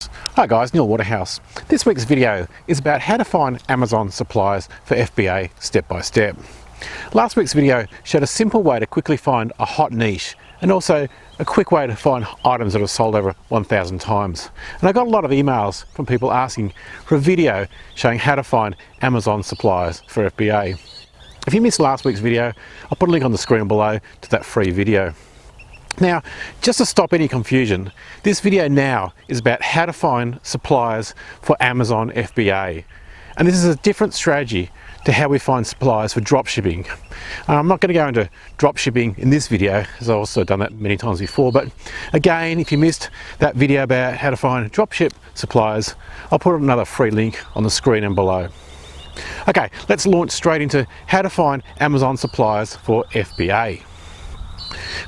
Hi guys, Neil Waterhouse. This week's video is about how to find Amazon suppliers for FBA step by step. Last week's video showed a simple way to quickly find a hot niche and also a quick way to find items that are sold over 1,000 times. And I got a lot of emails from people asking for a video showing how to find Amazon suppliers for FBA. If you missed last week's video, I'll put a link on the screen below to that free video. Now, just to stop any confusion, this video now is about how to find suppliers for Amazon FBA. And this is a different strategy to how we find suppliers for dropshipping. I'm not going to go into dropshipping in this video, as I've also done that many times before, but again, if you missed that video about how to find dropship suppliers, I'll put another free link on the screen and below. Okay, let's launch straight into how to find Amazon suppliers for FBA.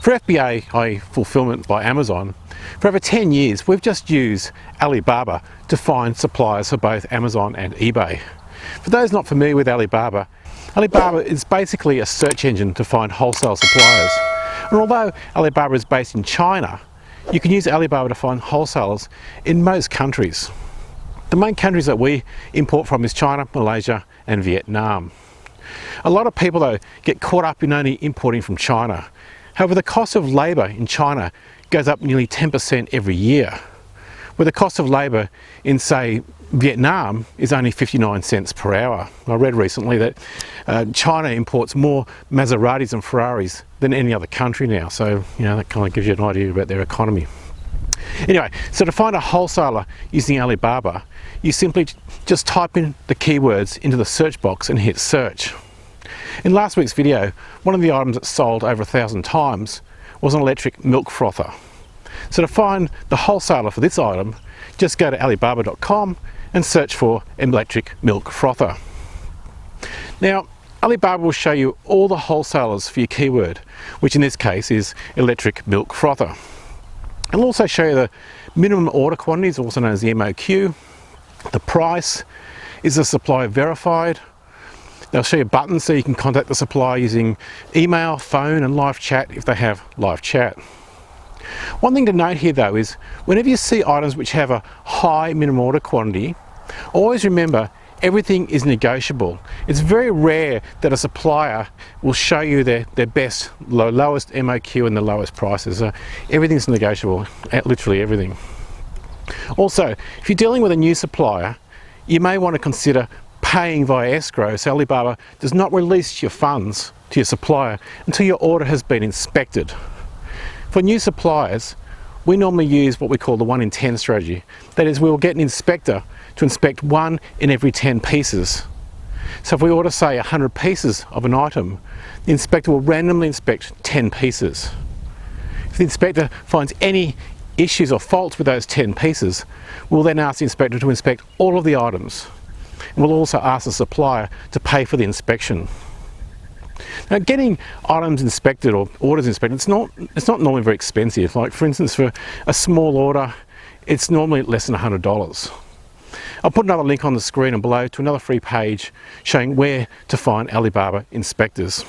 For FBA, i.e. fulfillment by Amazon, for over 10 years we've just used Alibaba to find suppliers for both Amazon and eBay. For those not familiar with Alibaba, Alibaba is basically a search engine to find wholesale suppliers. And although Alibaba is based in China, you can use Alibaba to find wholesalers in most countries. The main countries that we import from is China, Malaysia and Vietnam. A lot of people though get caught up in only importing from China. However, the cost of labour in China goes up nearly 10% every year, where the cost of labour in, say, Vietnam is only 59 cents per hour. I read recently that China imports more Maseratis and Ferraris than any other country now, so that kind of gives you an idea about their economy. Anyway, so to find a wholesaler using Alibaba, you simply just type in the keywords into the search box and hit search. In last week's video, one of the items that sold over 1,000 times was an electric milk frother. So to find the wholesaler for this item, just go to alibaba.com and search for electric milk frother. Now, Alibaba will show you all the wholesalers for your keyword, which in this case is electric milk frother. It'll also show you the minimum order quantities, also known as the MOQ, the price, is the supplier verified. They'll show you buttons so you can contact the supplier using email, phone and live chat if they have live chat. One thing to note here though is whenever you see items which have a high minimum order quantity, always remember everything is negotiable. It's very rare that a supplier will show you their best, lowest MOQ and the lowest prices. Everything's negotiable, literally everything. Also, if you're dealing with a new supplier, you may want to consider paying via escrow, so Alibaba does not release your funds to your supplier until your order has been inspected. For new suppliers, we normally use what we call the 1 in 10 strategy. That is, we will get an inspector to inspect 1 in every 10 pieces. So if we order, say, 100 pieces of an item, the inspector will randomly inspect 10 pieces. If the inspector finds any issues or faults with those 10 pieces, we'll then ask the inspector to inspect all of the items. And we'll also ask the supplier to pay for the inspection. Now, getting items inspected or orders inspected, it's not normally very expensive. Like for instance, for a small order, it's normally less than $100. I'll put another link on the screen and below to another free page showing where to find Alibaba inspectors.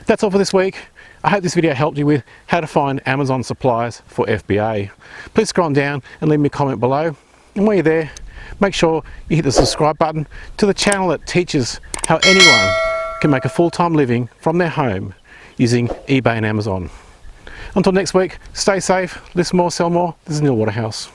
That's all for this week. I hope this video helped you with how to find Amazon suppliers for FBA. Please scroll on down and leave me a comment below. And while you're there, make sure you hit the subscribe button to the channel that teaches how anyone can make a full-time living from their home using eBay and Amazon. Until next week, stay safe, list more, sell more. This is Neil Waterhouse.